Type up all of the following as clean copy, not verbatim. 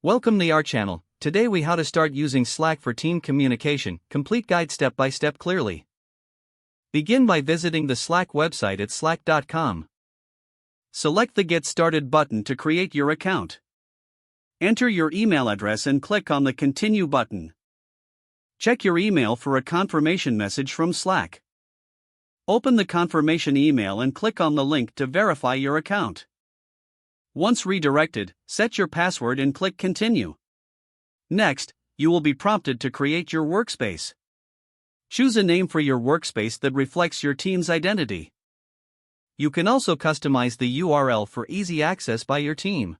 Welcome to our channel. Today we how to start using Slack for team communication, complete guide step by step clearly. Begin by visiting the Slack website at slack.com. Select the Get Started button to create your account. Enter your email address and click on the Continue button. Check your email for a confirmation message from Slack. Open the confirmation email and click on the link to verify your account. Once redirected, set your password and click Continue. Next, you will be prompted to create your workspace. Choose a name for your workspace that reflects your team's identity. You can also customize the URL for easy access by your team.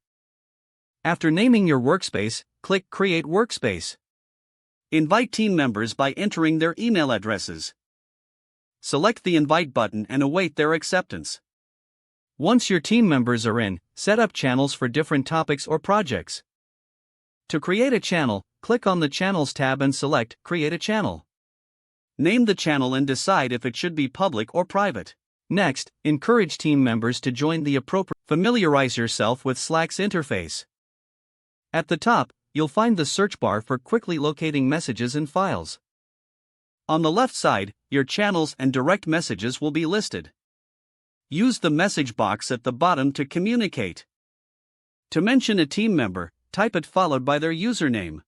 After naming your workspace, click Create Workspace. Invite team members by entering their email addresses. Select the Invite button and await their acceptance. Once your team members are in, set up channels for different topics or projects. To create a channel, click on the Channels tab and select Create a Channel. Name the channel and decide if it should be public or private. Next, encourage team members to join the appropriate. Familiarize yourself with Slack's interface. At the top, you'll find the search bar for quickly locating messages and files. On the left side, your channels and direct messages will be listed. Use the message box at the bottom to communicate. To mention a team member, type it followed by their username.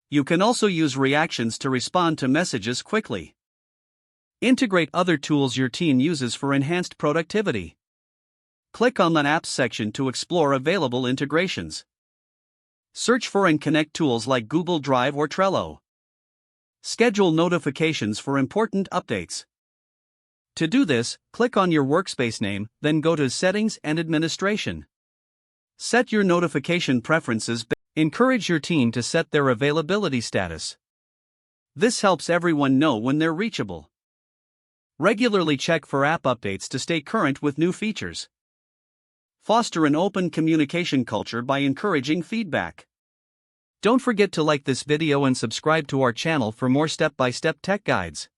You can also use reactions to respond to messages quickly. Integrate other tools your team uses for enhanced productivity. Click on the Apps section to explore available integrations. Search for and connect tools like Google Drive or Trello. Schedule notifications for important updates. To do this, click on your workspace name, then go to Settings and Administration. Set your notification preferences. Encourage your team to set their availability status. This helps everyone know when they're reachable. Regularly check for app updates to stay current with new features. Foster an open communication culture by encouraging feedback. Don't forget to like this video and subscribe to our channel for more step-by-step tech guides.